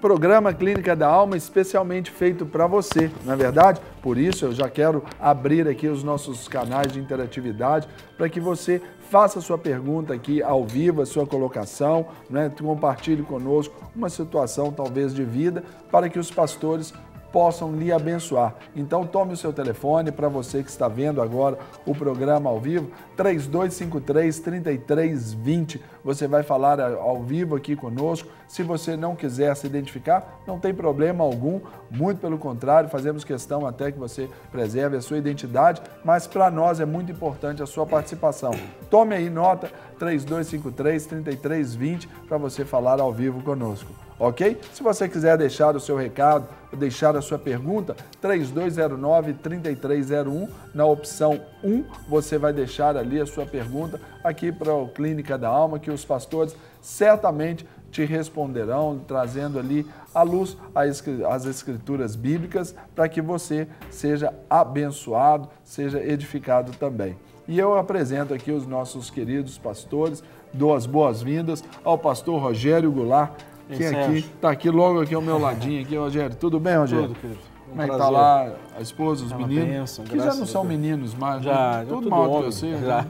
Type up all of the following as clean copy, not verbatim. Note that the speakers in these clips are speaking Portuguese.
programa Clínica da Alma especialmente feito para você, não é verdade? Por isso eu já quero abrir aqui os nossos canais de interatividade para que você faça a sua pergunta aqui ao vivo, a sua colocação, né? Compartilhe conosco uma situação talvez de vida para que os pastores possam lhe abençoar. Então tome o seu telefone para você que está vendo agora o programa ao vivo, 3253-3320. Você vai falar ao vivo aqui conosco. Se você não quiser se identificar, não tem problema algum, muito pelo contrário, fazemos questão até que você preserve a sua identidade, mas para nós é muito importante a sua participação. Tome aí nota, 3253-3320, para você falar ao vivo conosco. Ok? Se você quiser deixar o seu recado, deixar a sua pergunta, 3209-3301, na opção 1, você vai deixar ali a sua pergunta aqui para a Clínica da Alma, que os pastores certamente te responderão, trazendo ali à luz as escrituras bíblicas, para que você seja abençoado, seja edificado também. E eu apresento aqui os nossos queridos pastores, dou as boas-vindas ao pastor Rogério Goulart, que está aqui logo aqui ao meu ladinho, aqui, Rogério. Tudo bem, Rogério? Tudo, querido. Como é que tá lá a esposa, os meninos? Bênção, que já não são meninos mais, já, né? Tudo mal que eu sei. Já.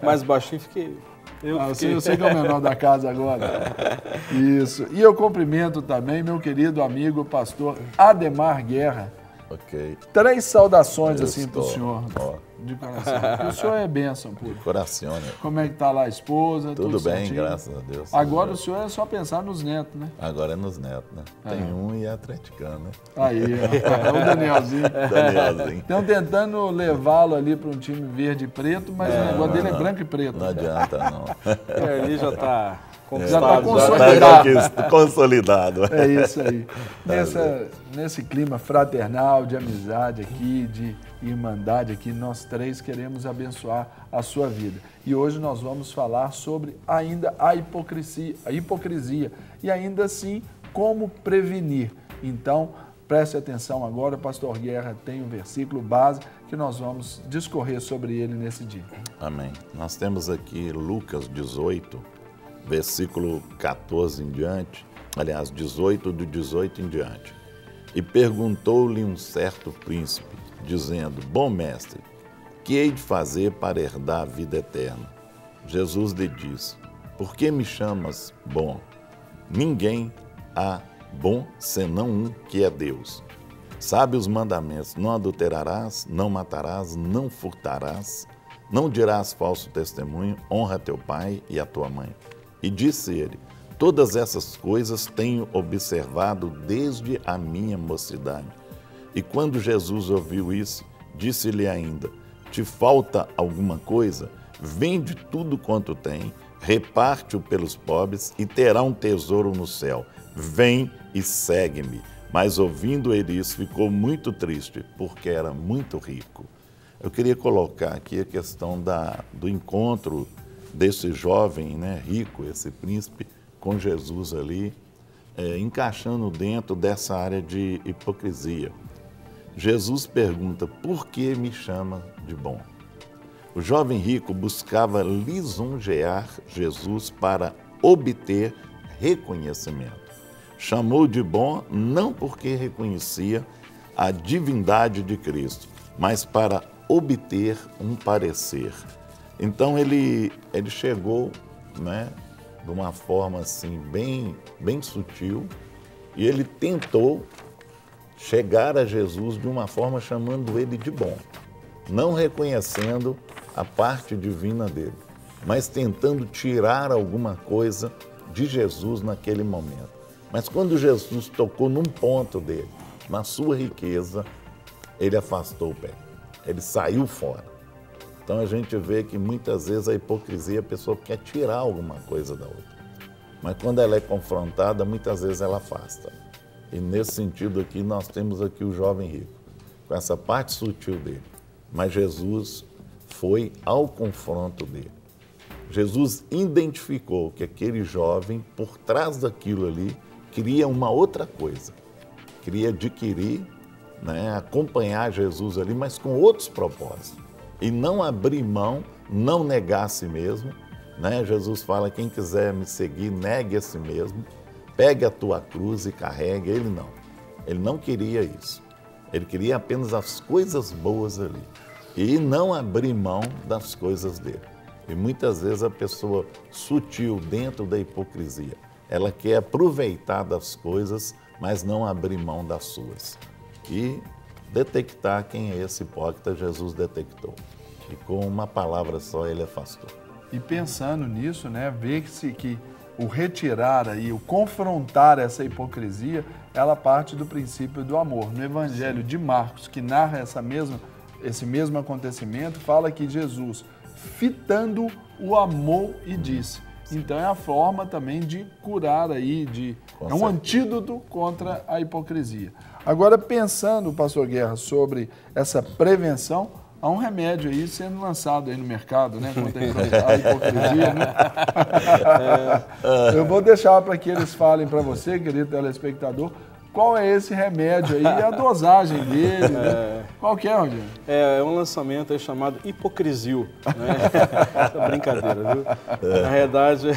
Mais baixinho fiquei. Eu sei que é o menor da casa agora. Isso. E eu cumprimento também meu querido amigo pastor Ademar Guerra. Ok. 3 saudações assim para o senhor. Ó. De coração. Porque o senhor é bênção, pô. De coração, né? Como é que tá lá a esposa? Tudo bem, certinho? graças a Deus. Agora o senhor é só pensar nos netos, né? Agora é nos netos, né? Tem um e é atleticano, né? Aí, é o Danielzinho. Danielzinho. Estão tentando levá-lo ali para um time verde e preto, mas o negócio dele é branco e preto. Não adianta, não. Ali já está Já está consolidado. Já tá consolidado. É isso aí. Nesse clima fraternal, de amizade aqui, de irmandade aqui, nós 3 queremos abençoar a sua vida. E hoje nós vamos falar sobre ainda a hipocrisia e ainda assim como prevenir. Então, preste atenção agora, pastor Guerra tem um versículo base que nós vamos discorrer sobre ele nesse dia. Amém. Nós temos aqui Lucas 18, versículo 14 em diante, aliás, 18 do 18 em diante. E perguntou-lhe um certo príncipe, dizendo, bom mestre, que hei de fazer para herdar a vida eterna? Jesus lhe disse, por que me chamas bom? Ninguém há bom senão um, que é Deus. Sabe os mandamentos, não adulterarás, não matarás, não furtarás, não dirás falso testemunho, honra teu pai e a tua mãe. E disse ele, todas essas coisas tenho observado desde a minha mocidade. E quando Jesus ouviu isso, disse-lhe ainda, te falta alguma coisa? Vende tudo quanto tem, reparte-o pelos pobres e terá um tesouro no céu. Vem e segue-me. Mas ouvindo ele isso, ficou muito triste, porque era muito rico. Eu queria colocar aqui a questão do encontro desse jovem, né, rico, esse príncipe, com Jesus ali, encaixando dentro dessa área de hipocrisia. Jesus pergunta, por que me chama de bom? O jovem rico buscava lisonjear Jesus para obter reconhecimento. Chamou de bom não porque reconhecia a divindade de Cristo, mas para obter um parecer. Então ele chegou, né, de uma forma assim bem sutil, e ele tentou chegar a Jesus de uma forma chamando ele de bom, não reconhecendo a parte divina dele, mas tentando tirar alguma coisa de Jesus naquele momento. Mas quando Jesus tocou num ponto dele, na sua riqueza, ele afastou o pé, ele saiu fora. Então a gente vê que muitas vezes a hipocrisia, a pessoa quer tirar alguma coisa da outra. Mas quando ela é confrontada, muitas vezes ela afasta. E nesse sentido aqui, nós temos aqui o jovem rico, com essa parte sutil dele. Mas Jesus foi ao confronto dele. Jesus identificou que aquele jovem, por trás daquilo ali, queria uma outra coisa. Queria adquirir, né, acompanhar Jesus ali, mas com outros propósitos. E não abrir mão, não negar a si mesmo. Né? Jesus fala, quem quiser me seguir, negue a si mesmo. pegue a tua cruz e carregue. Ele não. Ele não queria isso. Ele queria apenas as coisas boas ali. E não abrir mão das coisas dele. E muitas vezes a pessoa sutil dentro da hipocrisia, ela quer aproveitar das coisas, mas não abrir mão das suas. E detectar quem é esse hipócrita, Jesus detectou. E com uma palavra só ele afastou. E pensando nisso, né, ver-se que o retirar aí, o confrontar essa hipocrisia, ela parte do princípio do amor. No Evangelho de Marcos, que narra esse mesmo acontecimento, fala que Jesus, fitando, o amou e disse. Então é a forma também de curar aí, é um antídoto contra a hipocrisia. Agora, pensando, pastor Guerra, sobre essa prevenção, há um remédio aí sendo lançado aí no mercado, né? Contra a hipocrisia, né? Eu vou deixar para que eles falem para você, querido telespectador, qual é esse remédio aí e a dosagem dele, né? Qual que é, Rogério? É um lançamento aí chamado Hipocrisio, né? Essa brincadeira, viu? Na realidade,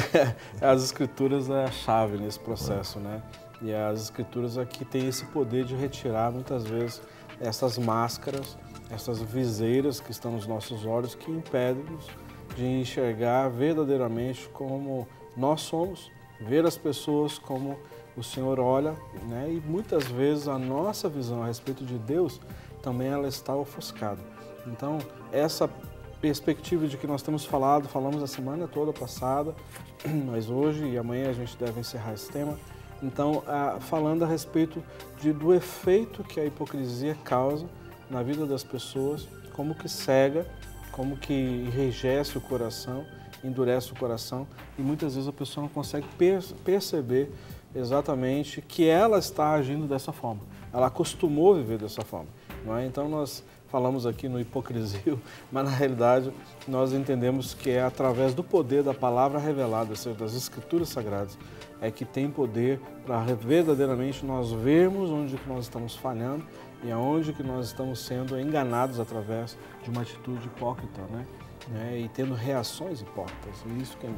as escrituras é a chave nesse processo, né? E as escrituras aqui têm esse poder de retirar, muitas vezes, essas máscaras, essas viseiras que estão nos nossos olhos, que impedem-nos de enxergar verdadeiramente como nós somos, ver as pessoas como o Senhor olha, né? E muitas vezes a nossa visão a respeito de Deus também ela está ofuscada. Então, essa perspectiva de que nós temos falamos a semana toda passada, mas hoje e amanhã a gente deve encerrar esse tema. Então, falando a respeito do efeito que a hipocrisia causa na vida das pessoas, como que cega, como que enrijece o coração, endurece o coração, e muitas vezes a pessoa não consegue perceber exatamente que ela está agindo dessa forma. Ela acostumou viver dessa forma, não é? Então nós falamos aqui no hipocrisia, mas na realidade nós entendemos que é através do poder da palavra revelada, ou seja, das escrituras sagradas, é que tem poder para verdadeiramente nós vermos onde que nós estamos falhando e aonde que nós estamos sendo enganados através de uma atitude hipócrita, né? E tendo reações hipócritas. Isso que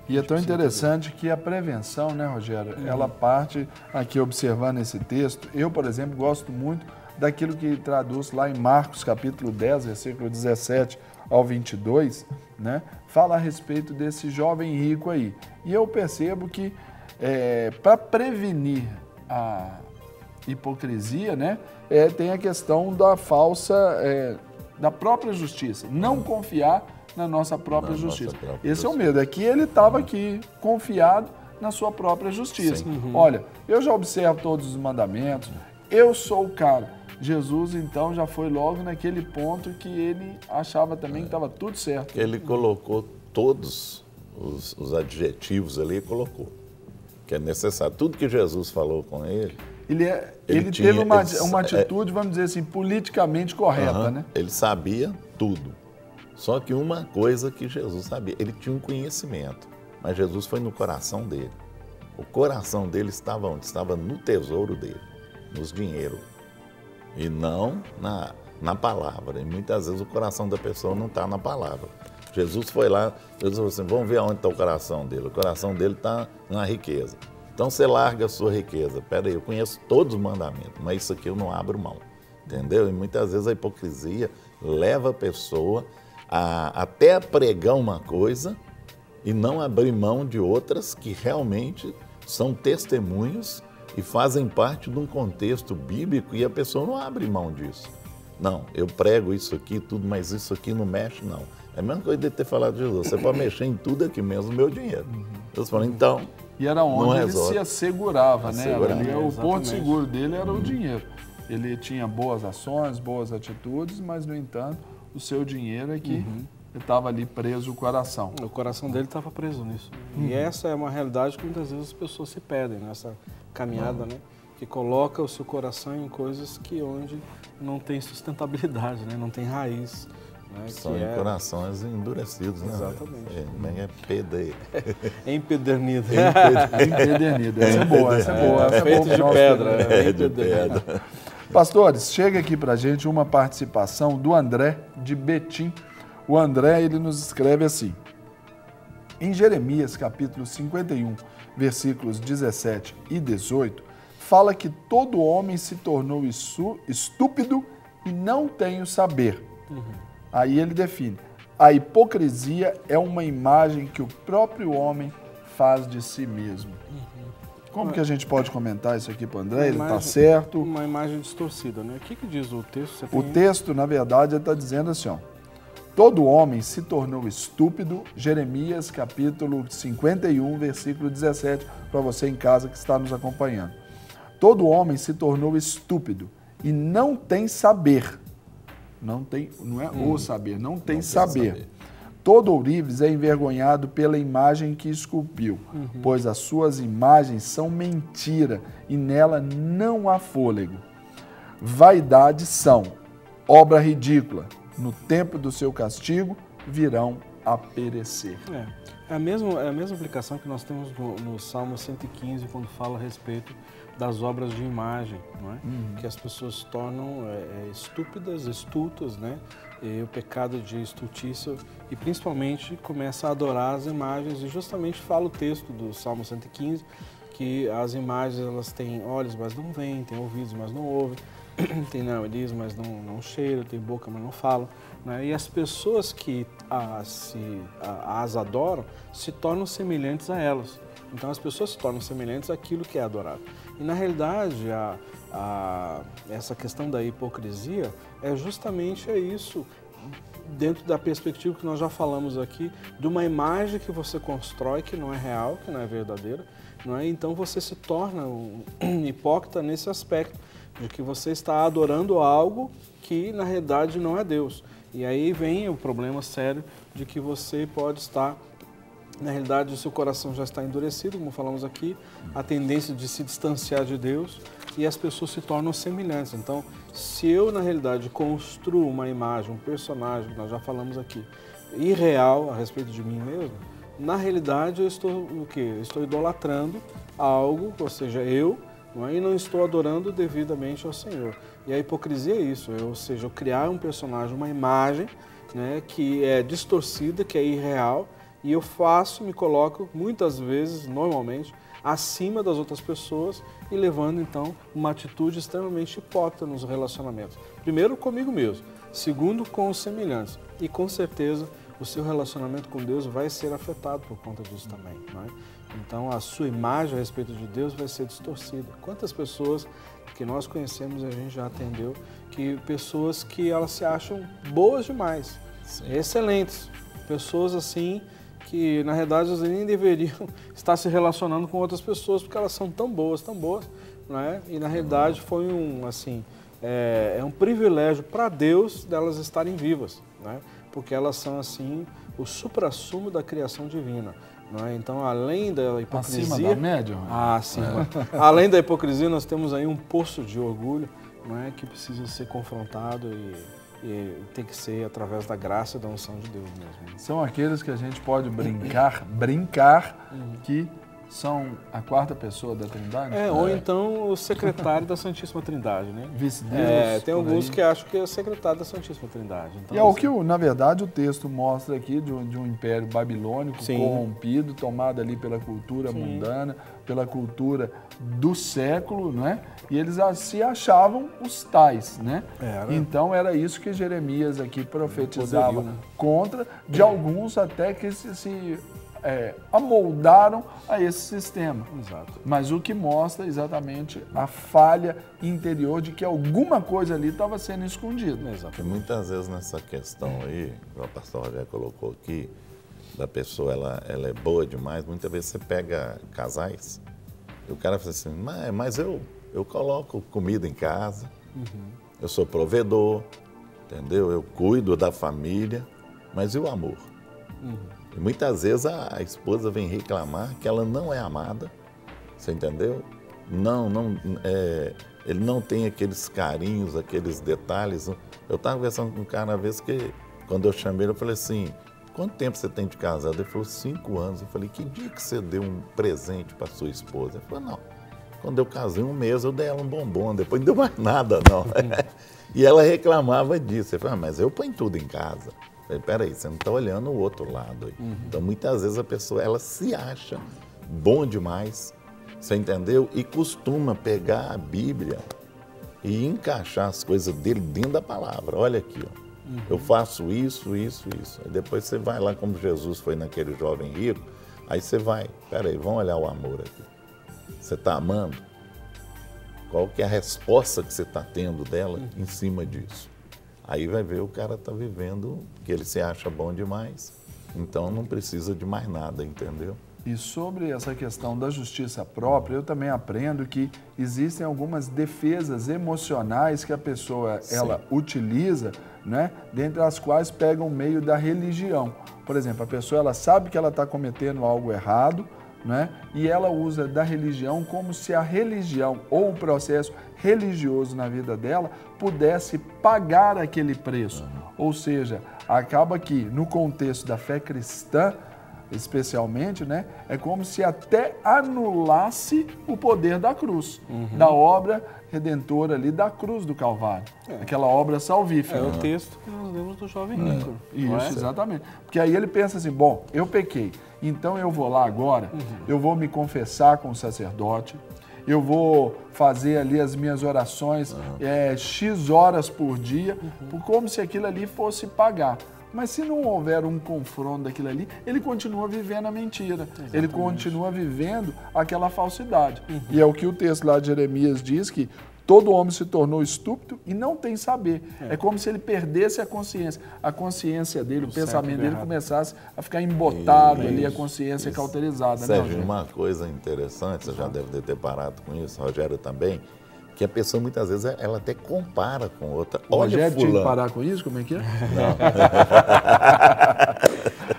E é tão interessante que a prevenção, né, Rogério, ela parte aqui observando esse texto. Eu, por exemplo, gosto muito daquilo que traduz lá em Marcos, capítulo 10, versículo 17 ao 22, né? Fala a respeito desse jovem rico aí. E eu percebo que para prevenir a hipocrisia, né, tem a questão da da própria justiça. Não confiar na nossa própria justiça. Esse é o medo. É que ele estava aqui confiado na sua própria justiça. Olha, eu já observo todos os mandamentos, eu sou o cara. Jesus, então, já foi logo naquele ponto que ele achava também que estava tudo certo. Ele colocou todos os adjetivos ali, colocou, que é necessário. Tudo que Jesus falou com ele... Ele teve uma atitude, vamos dizer assim, politicamente correta, né? Ele sabia tudo. Só que uma coisa que Jesus sabia, ele tinha um conhecimento, mas Jesus foi no coração dele. O coração dele estava onde? Estava no tesouro dele, nos dinheiros, e não na palavra. E muitas vezes o coração da pessoa não está na palavra. Jesus foi lá, Jesus falou assim, vamos ver aonde está o coração dele. O coração dele está na riqueza. Então você larga a sua riqueza. Peraí, eu conheço todos os mandamentos, mas isso aqui eu não abro mão. Entendeu? E muitas vezes a hipocrisia leva a pessoa até a pregar uma coisa e não abrir mão de outras que realmente são testemunhos e fazem parte de um contexto bíblico e a pessoa não abre mão disso. Não, eu prego isso aqui, tudo, mas isso aqui não mexe, não. É a mesma coisa de ter falado de Jesus, você pode mexer em tudo aqui mesmo, meu dinheiro. Jesus falou, então... E era onde ele se assegurava, né? O porto seguro dele era o dinheiro. Ele tinha boas ações, boas atitudes, mas, no entanto, o seu dinheiro é que estava ali preso o coração. O coração dele estava preso nisso. E essa é uma realidade que muitas vezes as pessoas se perdem nessa caminhada, né? Que coloca o seu coração em coisas onde não tem sustentabilidade, né? Não tem raiz. Né? São em corações endurecidos, né? Exatamente. Empedernido. Empedernido. Essa é boa, essa é boa. Feito de pedra. De pedra. Pastores, chega aqui pra gente uma participação do André de Betim. O André, ele nos escreve assim: em Jeremias, capítulo 51, versículos 17 e 18, fala que todo homem se tornou estúpido e não tem o saber. Aí ele define: a hipocrisia é uma imagem que o próprio homem faz de si mesmo. Como que a gente pode comentar isso aqui para o André? Ele está certo? Uma imagem distorcida, né? O que diz o texto? O texto, na verdade, ele está dizendo assim, ó: todo homem se tornou estúpido, Jeremias capítulo 51, versículo 17, para você em casa que está nos acompanhando. Todo homem se tornou estúpido e não tem saber. Não é o saber, não tem saber. Todo ourives é envergonhado pela imagem que esculpiu, pois as suas imagens são mentira e nela não há fôlego. Vaidade são, obra ridícula, no tempo do seu castigo virão a perecer. É a mesma aplicação que nós temos no Salmo 115, quando fala a respeito das obras de imagem, não é? Que as pessoas se tornam estúpidas, estultas, né? E o pecado de estultícia, e principalmente começa a adorar as imagens, e justamente fala o texto do Salmo 115, que as imagens elas têm olhos, mas não veem, têm ouvidos, mas não ouvem, tem nariz, mas não cheiram, tem boca, mas não falam, né? E as pessoas que as adoram se tornam semelhantes a elas. Então as pessoas se tornam semelhantes àquilo que é adorado. E na realidade, essa questão da hipocrisia é justamente isso, dentro da perspectiva que nós já falamos aqui, de uma imagem que você constrói que não é real, que não é verdadeira, não é? Então você se torna um hipócrita nesse aspecto, de que você está adorando algo que na realidade não é Deus. E aí vem o problema sério de que você pode estar, na realidade, o seu coração já está endurecido, como falamos aqui, a tendência de se distanciar de Deus, e as pessoas se tornam semelhantes. Então, se eu, na realidade, construo uma imagem, um personagem, que nós já falamos aqui, irreal a respeito de mim mesmo, na realidade eu estou o quê? Eu estou idolatrando algo, ou seja, e não estou adorando devidamente ao Senhor. E a hipocrisia é isso, ou seja, eu criar um personagem, uma imagem, né, que é distorcida, que é irreal, e eu me coloco muitas vezes, normalmente, acima das outras pessoas e levando então uma atitude extremamente hipócrita nos relacionamentos. Primeiro comigo mesmo, segundo com os semelhantes, e com certeza o seu relacionamento com Deus vai ser afetado por conta disso também, não é? Então a sua imagem a respeito de Deus vai ser distorcida. Quantas pessoas que nós conhecemos, a gente já atendeu, que pessoas que elas se acham boas demais, excelentes, pessoas assim que na realidade elas nem deveriam estar se relacionando com outras pessoas porque elas são tão boas, não é? E na realidade foi um privilégio para Deus delas estarem vivas, né? Porque elas são assim o suprassumo da criação divina, não é? Então, além da hipocrisia, acima da média, acima. Além da hipocrisia, nós temos aí um poço de orgulho, não é, que precisa ser confrontado e tem que ser através da graça e da unção de Deus mesmo. São aqueles que a gente pode brincar que são a quarta pessoa da Trindade? Ou então o secretário da Santíssima Trindade, né? Vice-Deus. Tem alguns que acham que é o secretário da Santíssima Trindade. Então, e é o que, na verdade, o texto mostra aqui de um império babilônico corrompido, tomado ali pela cultura mundana, pela cultura do século, né? E eles se achavam os tais, né? Então era isso que Jeremias aqui profetizava contra, de alguns até que se amoldaram a esse sistema. Exato. Mas o que mostra exatamente a falha interior de que alguma coisa ali estava sendo escondida. Exato. E muitas vezes nessa questão aí, como o pastor Rogério colocou aqui, da pessoa ela é boa demais, muitas vezes você pega casais e o cara fala assim, mas eu coloco comida em casa, eu sou provedor, entendeu? Eu cuido da família, mas e o amor? E muitas vezes a esposa vem reclamar que ela não é amada, você entendeu? Ele não tem aqueles carinhos, aqueles detalhes. Eu estava conversando com um cara uma vez que, quando eu chamei ele, eu falei assim, quanto tempo você tem de casado? Ele falou, 5 anos. Eu falei, que dia que você deu um presente para sua esposa? Ele falou, não, quando eu casei 1 mês eu dei ela um bombom, depois não deu mais nada, não. E ela reclamava disso. Eu falei, mas eu ponho tudo em casa. Falei, peraí, você não está olhando o outro lado. Então, muitas vezes a pessoa, ela se acha bom demais, você entendeu? E costuma pegar a Bíblia e encaixar as coisas dele dentro da palavra. Olha aqui, ó. Eu faço isso, isso, isso. Aí depois você vai lá, como Jesus foi naquele jovem rico, aí você vai, peraí, vamos olhar o amor aqui. Você está amando? Qual que é a resposta que você está tendo dela em cima disso? Aí vai ver o cara está vivendo, que ele se acha bom demais, então não precisa de mais nada, entendeu? E sobre essa questão da justiça própria, eu também aprendo que existem algumas defesas emocionais que a pessoa ela utiliza, né, dentre as quais pegam o meio da religião. Por exemplo, a pessoa ela sabe que ela está cometendo algo errado, né, e ela usa da religião como se a religião ou o processo religioso na vida dela pudesse pagar aquele preço. Ou seja, acaba que no contexto da fé cristã, especialmente, né, é como se até anulasse o poder da cruz, da obra redentora ali da cruz do Calvário, aquela obra salvífica. É o texto que nós lemos do jovem rico. Isso, exatamente. Porque aí ele pensa assim, bom, eu pequei, então eu vou lá agora, eu vou me confessar com o sacerdote, eu vou fazer ali as minhas orações X horas por dia, como se aquilo ali fosse pagar. Mas se não houver um confronto daquilo ali, ele continua vivendo a mentira. Exatamente. Ele continua vivendo aquela falsidade. E é o que o texto lá de Jeremias diz, que todo homem se tornou estúpido e não tem saber. É como se ele perdesse a consciência dele, o pensamento dele começasse a ficar embotado ali, a consciência cauterizada. Sérgio, uma coisa interessante, você já deve ter parado com isso, Rogério também, que a pessoa muitas vezes ela até compara com outra. O Rogério tinha que parar com isso? Como é que é? Não.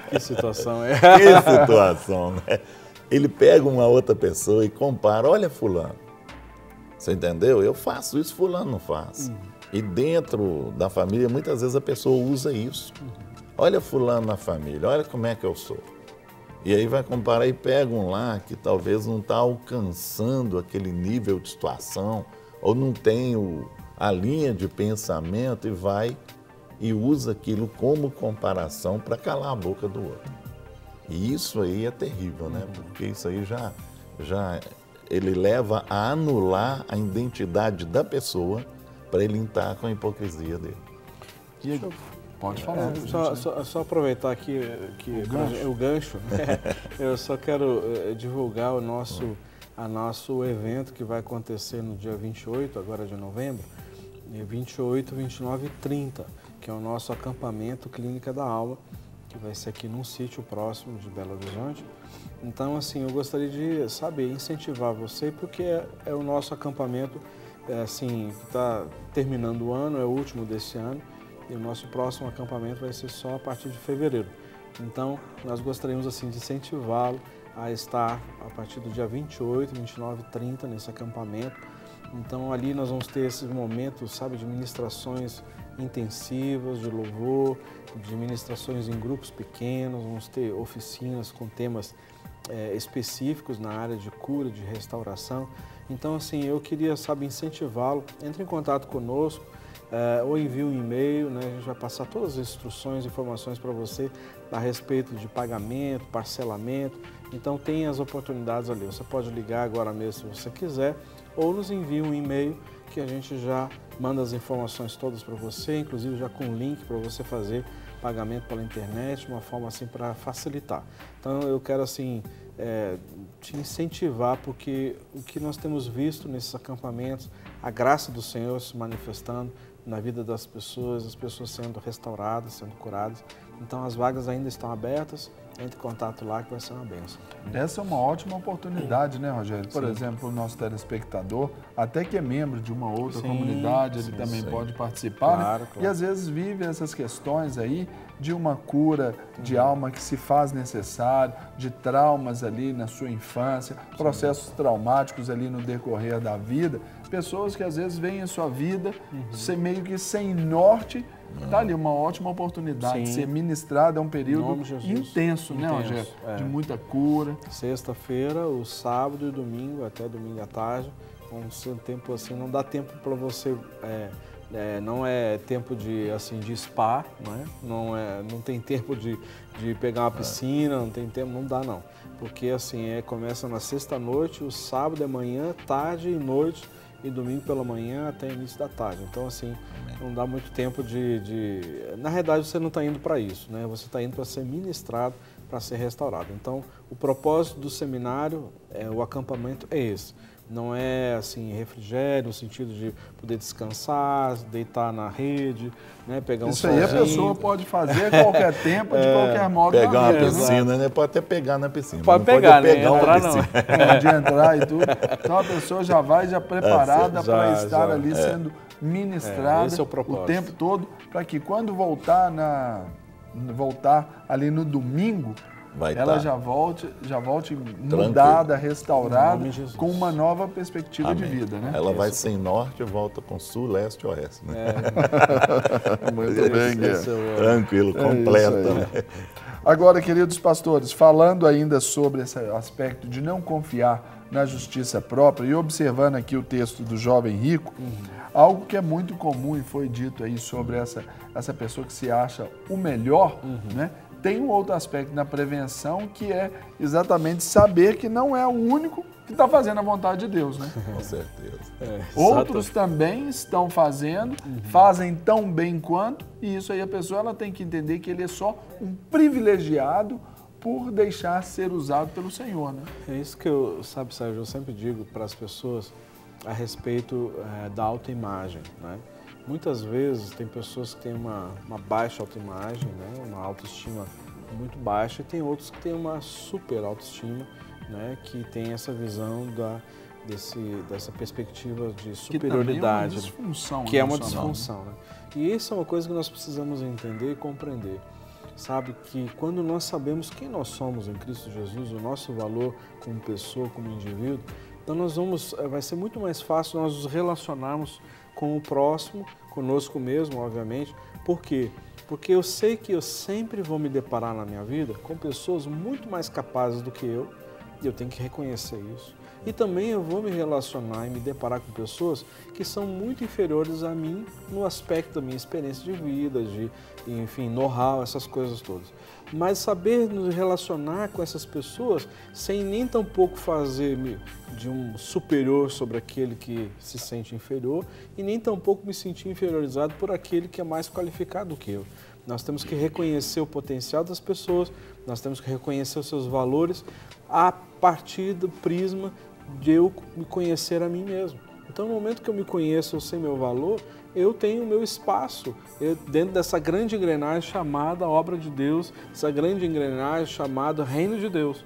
Que situação é? Que situação, né? Ele pega uma outra pessoa e compara, olha fulano. Você entendeu? Eu faço isso, fulano não faz. E dentro da família, muitas vezes a pessoa usa isso. Olha fulano na família, olha como é que eu sou. E aí vai comparar e pega um lá que talvez não está alcançando aquele nível de situação, ou não tem a linha de pensamento e vai e usa aquilo como comparação para calar a boca do outro. E isso aí é terrível, né? Porque isso aí já ele leva a anular a identidade da pessoa para ele entrar com a hipocrisia dele. Pode falar. Só aproveitar aqui o gancho. Eu só quero divulgar o nosso evento que vai acontecer no dia 28, agora de novembro, 28, 29 e 30, que é o nosso acampamento Clínica da Alma, que vai ser aqui num sítio próximo de Belo Horizonte. Então, assim, eu gostaria de incentivar você, porque é o nosso acampamento, assim, que está terminando o ano, é o último desse ano, e o nosso próximo acampamento vai ser só a partir de fevereiro. Então, nós gostaríamos, assim, de incentivá-lo a estar a partir do dia 28, 29 e 30 nesse acampamento. Então, ali nós vamos ter esses momentos, sabe, de ministrações intensivas, de louvor, de ministrações em grupos pequenos, vamos ter oficinas com temas específicos na área de cura, de restauração. Então, assim, eu queria, sabe, incentivá-lo, entre em contato conosco, ou envie um e-mail, né? A gente vai passar todas as instruções, informações para você a respeito de pagamento, parcelamento. Então, tem as oportunidades ali. Você pode ligar agora mesmo se você quiser, ou nos envie um e-mail que a gente já manda as informações todas para você, inclusive já com link para você fazer pagamento pela internet, uma forma assim para facilitar. Então, eu quero assim te incentivar, porque o que nós temos visto nesses acampamentos, a graça do Senhor se manifestando na vida das pessoas, as pessoas sendo restauradas, sendo curadas. Então, as vagas ainda estão abertas, entre em contato lá que vai ser uma bênção. Essa é uma ótima oportunidade, né, Rogério? Por exemplo, o nosso telespectador, até que é membro de uma outra comunidade, ele também pode participar, claro, né? E às vezes vive essas questões aí de uma cura de alma que se faz necessário, de traumas ali na sua infância, processos traumáticos ali no decorrer da vida, pessoas que às vezes veem a sua vida meio que sem norte. Está ali uma ótima oportunidade de ser ministrado, é um período intenso, né, Rogério? De muita cura. Sexta-feira, o sábado e domingo, até domingo à tarde, vamos ser um tempo assim, não dá tempo para você Não é tempo de, assim, de spa, não tem tempo de pegar uma piscina, não tem tempo, não dá não. Porque assim, começa na sexta-noite, o sábado é manhã, tarde e noite, e domingo pela manhã até o início da tarde. Então assim, não dá muito tempo Na realidade você não está indo para isso, né? Você está indo para ser ministrado, para ser restaurado. Então o propósito do seminário, o acampamento é esse. Não é assim, refrigério, no sentido de poder descansar, deitar na rede, né, pegar um solzinho. Isso aí a pessoa pode fazer a qualquer tempo, de qualquer modo. Pegar uma piscina, né? Pode até pegar na piscina. Pode pegar, né? Pegar Entrar uma não. Pode entrar e tudo. Então a pessoa já vai preparada para estar ali sendo ministrada esse é o tempo todo, para que quando voltar ali no domingo, ela já volte mudada, restaurada, com uma nova perspectiva de vida, né? Ela vai sem norte e volta com sul, leste e oeste, né? Muito bem, Guilherme. Tranquilo, completo. Né? Agora, queridos pastores, falando ainda sobre esse aspecto de não confiar na justiça própria e observando aqui o texto do jovem rico, algo que é muito comum e foi dito aí sobre essa pessoa que se acha o melhor, né? Tem um outro aspecto na prevenção que é exatamente saber que não é o único que está fazendo a vontade de Deus, né? Com certeza. Outros também estão fazendo, fazem tão bem quanto, e isso aí a pessoa ela tem que entender que ele é só um privilegiado por deixar ser usado pelo Senhor, né? É isso que Sérgio, eu sempre digo para as pessoas a respeito da autoimagem, né? Muitas vezes tem pessoas que têm uma baixa autoimagem, né? Uma autoestima muito baixa, e tem outros que têm uma super autoestima, né? Que tem essa visão dessa perspectiva de superioridade. Que é uma disfunção. Que é uma disfunção, né? E isso é uma coisa que nós precisamos entender e compreender. Sabe que quando nós sabemos quem nós somos em Cristo Jesus, o nosso valor como pessoa, como indivíduo, então vai ser muito mais fácil nós nos relacionarmos com o próximo, conosco mesmo, obviamente. Por quê? Porque eu sei que eu sempre vou me deparar na minha vida com pessoas muito mais capazes do que eu, e eu tenho que reconhecer isso. E também eu vou me relacionar e me deparar com pessoas que são muito inferiores a mim no aspecto da minha experiência de vida, enfim, know-how, essas coisas todas. Mas saber nos relacionar com essas pessoas sem nem tampouco fazer de um superior sobre aquele que se sente inferior e nem tampouco me sentir inferiorizado por aquele que é mais qualificado do que eu. Nós temos que reconhecer o potencial das pessoas, nós temos que reconhecer os seus valores a partir do prisma de eu me conhecer a mim mesmo. Então, no momento que eu me conheço, eu sei meu valor, eu tenho o meu espaço dentro dessa grande engrenagem chamada obra de Deus, essa grande engrenagem chamada reino de Deus.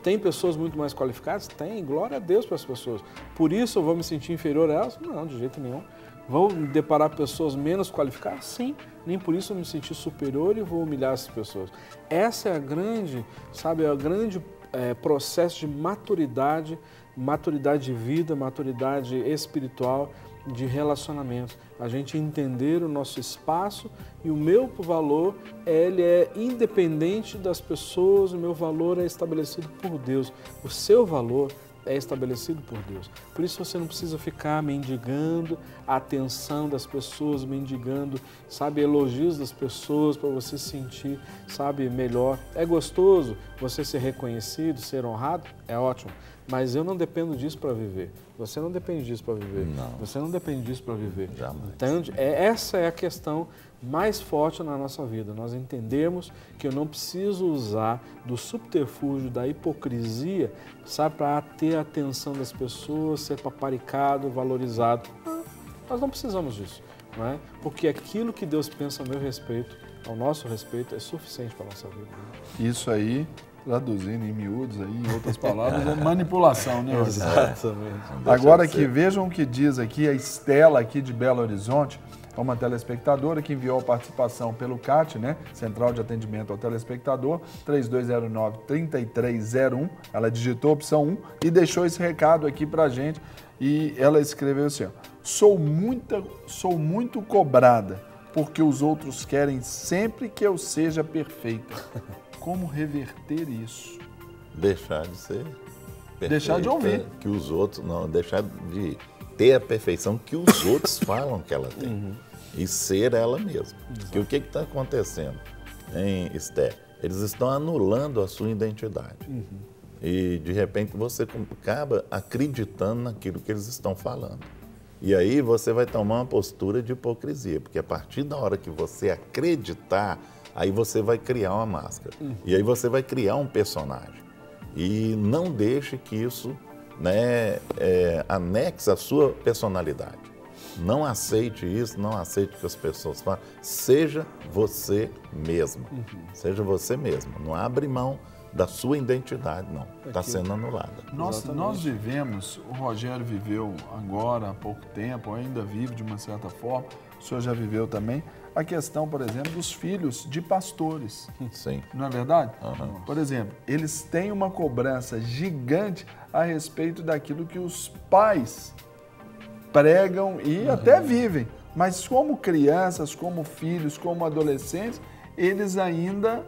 Tem pessoas muito mais qualificadas? Tem, glória a Deus para as pessoas. Por isso eu vou me sentir inferior a elas? Não, de jeito nenhum. Vou me deparar com pessoas menos qualificadas? Sim, nem por isso eu me sentir superior e vou humilhar essas pessoas. Essa é a grande, processo de maturidade de vida, maturidade espiritual, de relacionamento. A gente entender o nosso espaço e o meu valor, ele é independente das pessoas, o meu valor é estabelecido por Deus. O seu valor é estabelecido por Deus. Por isso você não precisa ficar mendigando a atenção das pessoas, mendigando, elogios das pessoas para você se sentir, melhor. É gostoso você ser reconhecido, ser honrado? É ótimo. Mas eu não dependo disso para viver. Você não depende disso para viver. Não. Você não depende disso para viver. Jamais. Então, essa é a questão mais forte na nossa vida. Nós entendemos que eu não preciso usar do subterfúgio, da hipocrisia, para ter a atenção das pessoas, ser paparicado, valorizado. Não, nós não precisamos disso, não é? Porque aquilo que Deus pensa a meu respeito, ao nosso respeito, é suficiente para a nossa vida. Isso aí, traduzindo em miúdos, aí, em outras palavras, é manipulação, né? Exatamente. Agora que vejam o que diz aqui a Estela aqui de Belo Horizonte, é uma telespectadora que enviou a participação pelo CAT, né? Central de Atendimento ao Telespectador, 3209-3301. Ela digitou a opção 1 e deixou esse recado aqui pra gente. E ela escreveu assim, ó, sou muito cobrada, porque os outros querem sempre que eu seja perfeita. Como reverter isso? Deixar de ser perfeita, deixar de ouvir. Que os outros, não, deixar de ter a perfeição que os outros falam que ela tem. E ser ela mesma. Porque o que está acontecendo, hein, Esther? Eles estão anulando a sua identidade. E, de repente, você acaba acreditando naquilo que eles estão falando. E aí você vai tomar uma postura de hipocrisia, porque a partir da hora que você acreditar, aí você vai criar uma máscara. E aí você vai criar um personagem. E não deixe que isso, né, anexe a sua personalidade. Não aceite isso, não aceite que as pessoas falem. Seja você mesmo. Seja você mesmo. Não abre mão da sua identidade, não. Está sendo anulada. Nós vivemos, o Rogério viveu agora, há pouco tempo, ainda vive de uma certa forma, o senhor já viveu também, a questão, por exemplo, dos filhos de pastores. Sim. Não é verdade? Por exemplo, eles têm uma cobrança gigante a respeito daquilo que os pais pregam e até vivem. Mas como crianças, como filhos, como adolescentes, eles ainda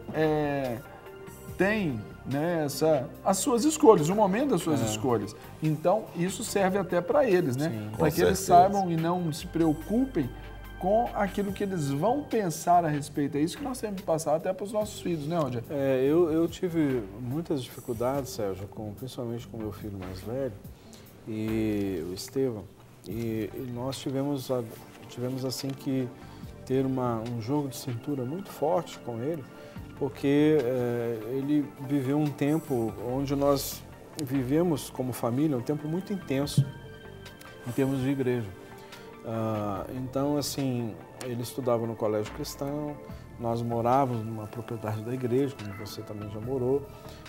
têm, né, as suas escolhas, o momento das suas escolhas. Então, isso serve até para eles, né? Para que eles saibam e não se preocupem com aquilo que eles vão pensar a respeito. É isso que nós temos que passar até para os nossos filhos, né, Rogério? Eu tive muitas dificuldades, Sérgio, principalmente com o meu filho mais velho, e o Estevão, e nós tivemos assim que ter um jogo de cintura muito forte com ele, porque ele viveu um tempo onde nós vivemos como família, um tempo muito intenso em termos de igreja. Então, assim, ele estudava no colégio cristão, nós morávamos numa propriedade da igreja, como você também já morou,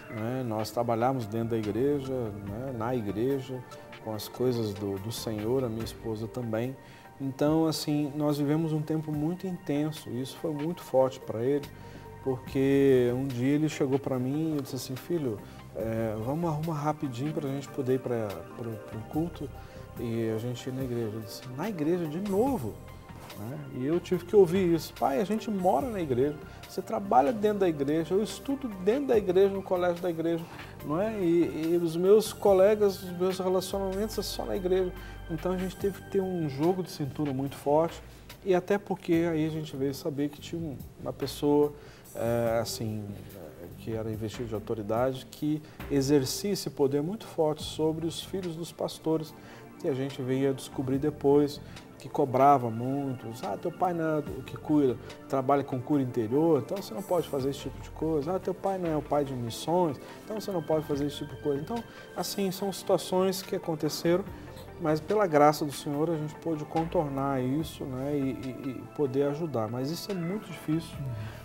né? Nós trabalhávamos dentro da igreja, né? Na igreja, com as coisas do Senhor, a minha esposa também. Então, assim, nós vivemos um tempo muito intenso, e isso foi muito forte para ele, porque um dia ele chegou para mim e disse assim: filho, vamos arrumar rapidinho para a gente poder ir para o culto e a gente ir na igreja. Ele disse: na igreja de novo? Né? E eu tive que ouvir isso. Pai, a gente mora na igreja, você trabalha dentro da igreja, eu estudo dentro da igreja, no colégio da igreja, não é? E os meus colegas, os meus relacionamentos é só na igreja. Então a gente teve que ter um jogo de cintura muito forte, e até porque aí a gente veio saber que tinha uma pessoa que era investido de autoridade, que exercia esse poder muito forte sobre os filhos dos pastores, que a gente veio a descobrir depois, que cobrava muito. Teu pai não é o que cuida, trabalha com cura interior, então você não pode fazer esse tipo de coisa. Teu pai não é o pai de missões, então você não pode fazer esse tipo de coisa. Então, assim, são situações que aconteceram, mas pela graça do Senhor a gente pôde contornar isso, né, e poder ajudar. Mas isso é muito difícil,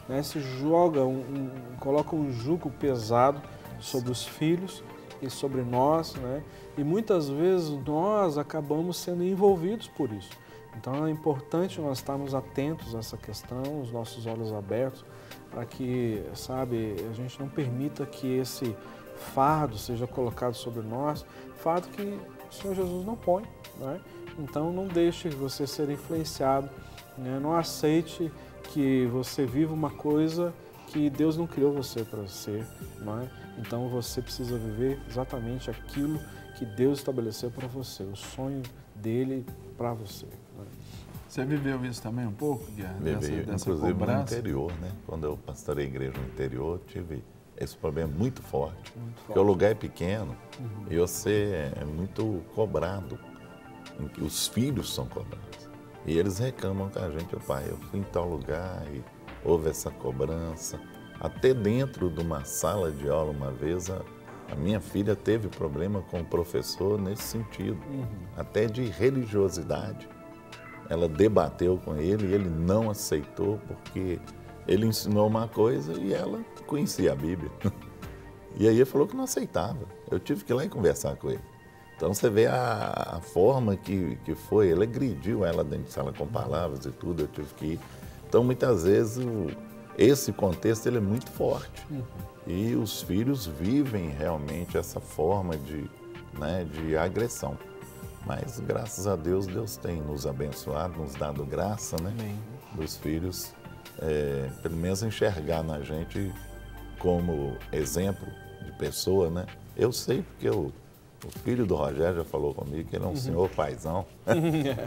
né? Se coloca um jugo pesado sobre os filhos e sobre nós, né? E muitas vezes nós acabamos sendo envolvidos por isso. Então é importante nós estarmos atentos a essa questão, os nossos olhos abertos, para que, a gente não permita que esse fardo seja colocado sobre nós, fardo que o Senhor Jesus não põe, né? Então não deixe você ser influenciado, né? Não aceite que você viva uma coisa que Deus não criou você para ser, não é? Então você precisa viver exatamente aquilo que Deus estabeleceu para você, o sonho dele para você. Né? Você viveu isso também um pouco, Guilherme? Vivi, dessa inclusive cobrança? no interior, né? Quando eu pastorei a igreja no interior, tive esse problema muito forte. Porque o lugar é pequeno e você é muito cobrado. Os filhos são cobrados. E eles reclamam com a gente: pai, eu fui em tal lugar e houve essa cobrança. Até dentro de uma sala de aula, uma vez, a minha filha teve problema com o professor nesse sentido, até de religiosidade. Ela debateu com ele e ele não aceitou, porque ele ensinou uma coisa e ela conhecia a Bíblia. E aí ele falou que não aceitava. Eu tive que ir lá e conversar com ele. Então você vê a forma que foi. Ele agrediu ela dentro de sala com palavras e tudo, eu tive que ir. Então muitas vezes esse contexto ele é muito forte. E os filhos vivem realmente essa forma de agressão. Mas graças a Deus, Deus tem nos abençoado, nos dado graça, né? Dos filhos, pelo menos enxergar na gente como exemplo de pessoa, né? Eu sei porque eu O filho do Rogério já falou comigo que ele é um senhor paizão.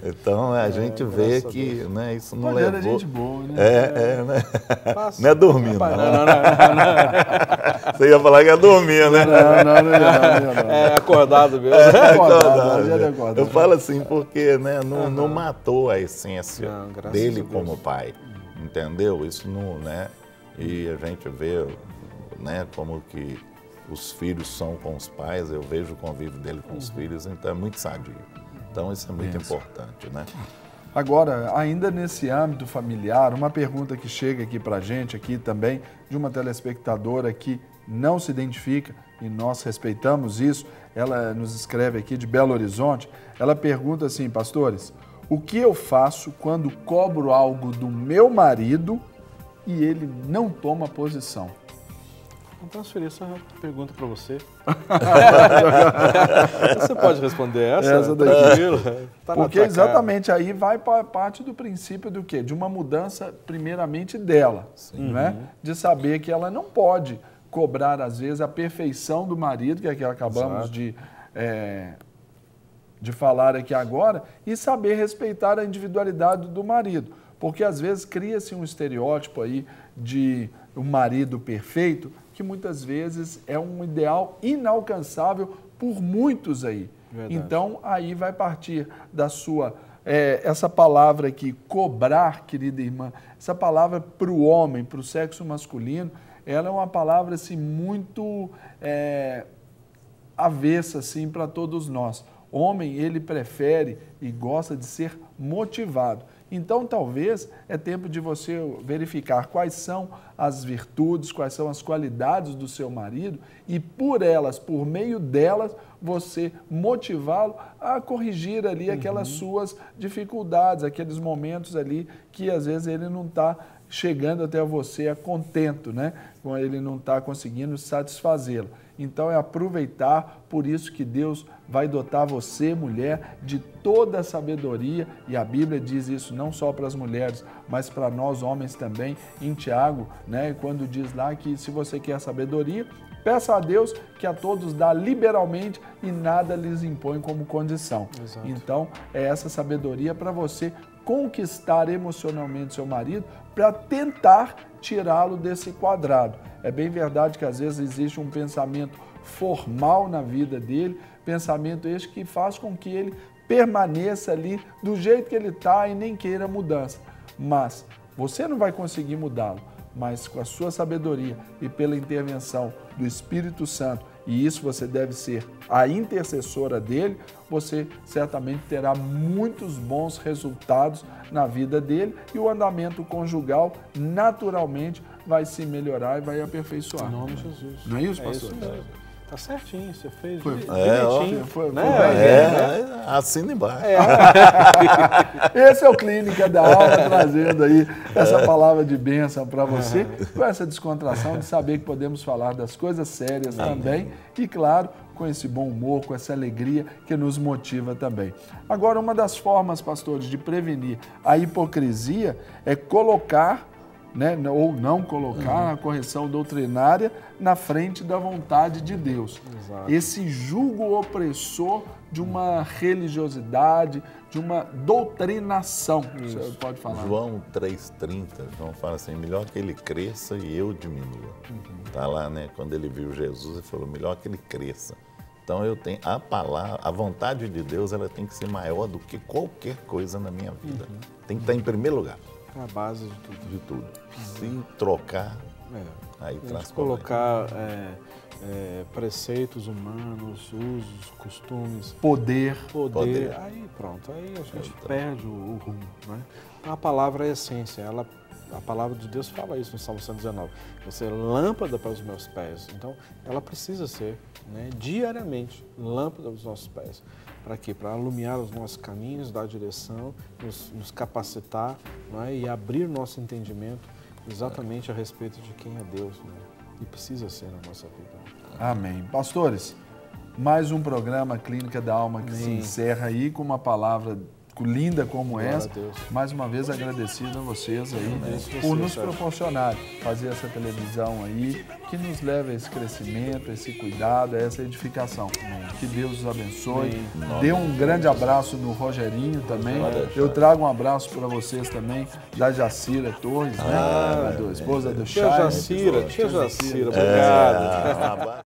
Então a gente vê que, né, isso não Rogério levou... é gente boa, né? né? Não é dormindo, não. Você ia falar que ia dormir, né? Não. É acordado mesmo. Acordado. Eu falo assim porque, né, não matou a essência dele como pai, entendeu? Isso não, né? E a gente vê, né, como que os filhos são com os pais, eu vejo o convívio dele com os filhos, então é muito sadio. Então isso é muito importante, né? Agora, ainda nesse âmbito familiar, uma pergunta que chega aqui pra gente, aqui também, de uma telespectadora que não se identifica, e nós respeitamos isso, ela nos escreve aqui de Belo Horizonte, ela pergunta assim, pastores, o que eu faço quando cobro algo do meu marido e ele não toma posição? Vou transferir essa pergunta para você. Você pode responder essa daqui. Tá porque exatamente aí vai para parte do princípio do quê? De uma mudança, primeiramente, dela. Né? De saber que ela não pode cobrar, às vezes, a perfeição do marido, que é que acabamos de falar aqui agora, e saber respeitar a individualidade do marido. Porque, às vezes, cria-se um estereótipo aí de um marido perfeito, que muitas vezes é um ideal inalcançável por muitos aí. Verdade. Então, aí vai partir da sua... essa palavra aqui, cobrar, querida irmã, essa palavra para o homem, para o sexo masculino, ela é uma palavra assim, muito avessa assim, para todos nós. Homem, ele prefere e gosta de ser motivado. Então, talvez, é tempo de você verificar quais são as virtudes, quais são as qualidades do seu marido e, por elas, por meio delas, você motivá-lo a corrigir ali aquelas suas dificuldades, aqueles momentos ali que, às vezes, ele não está chegando até você a contento, né? Ele não está conseguindo satisfazê-lo. Então, é aproveitar, por isso que Deus vai dotar você, mulher, de toda a sabedoria, e a Bíblia diz isso não só para as mulheres, mas para nós homens também, em Tiago, né? Quando diz lá que se você quer sabedoria, peça a Deus que a todos dá liberalmente e nada lhes impõe como condição. Exato. Então, é essa sabedoria para você conquistar emocionalmente seu marido, para tentar tirá-lo desse quadrado. É bem verdade que às vezes existe um pensamento formal na vida dele, pensamento este que faz com que ele permaneça ali do jeito que ele está e nem queira mudança. Mas você não vai conseguir mudá-lo, mas com a sua sabedoria e pela intervenção do Espírito Santo, e isso você deve ser a intercessora dele, você certamente terá muitos bons resultados na vida dele e o andamento conjugal naturalmente vai se melhorar e vai aperfeiçoar. Em nome de Jesus. Não é isso, pastor? É isso mesmo. Tá certinho, você fez direitinho. Foi bem, assina embaixo. Esse é o Clínica da Alma, trazendo aí essa palavra de bênção para você, com essa descontração de saber que podemos falar das coisas sérias também e, claro, com esse bom humor, com essa alegria que nos motiva também. Agora, uma das formas, pastores, de prevenir a hipocrisia é colocar, né, ou não colocar a correção doutrinária na frente da vontade de Deus. Exato. Esse jugo opressor de uma religiosidade, de uma doutrinação. Isso. Você pode falar. João 3,30, João fala assim, melhor que ele cresça e eu diminua. Tá lá, né? Quando ele viu Jesus, ele falou, melhor que ele cresça. Então eu tenho a palavra, a vontade de Deus, ela tem que ser maior do que qualquer coisa na minha vida. Tem que estar em primeiro lugar. É a base de tudo. De tudo. Se trocar, aí traz colocar preceitos humanos, usos, costumes. Poder. Aí pronto, aí a gente perde o rumo. Né? A palavra é a essência, a palavra de Deus fala isso no Salmo 119. Vai ser lâmpada para os meus pés. Então, ela precisa ser, né, diariamente, lâmpada dos nossos pés. Para quê? Para iluminar os nossos caminhos, dar direção, nos capacitar, né, e abrir nosso entendimento exatamente a respeito de quem é Deus. Né? E precisa ser na nossa vida. Amém. Pastores, mais um programa Clínica da Alma que se encerra aí com uma palavra linda como Glória essa. a Deus. Mais uma vez agradecido a vocês aí por você, nos Sérgio. proporcionar fazer essa televisão aí, que nos leva a esse crescimento, a esse cuidado, a essa edificação. Que Deus os abençoe. Dê um grande abraço no Rogerinho também. Eu trago um abraço para vocês também, da Jacira Torres, né? A esposa do Tia Charles. Jacira, obrigado.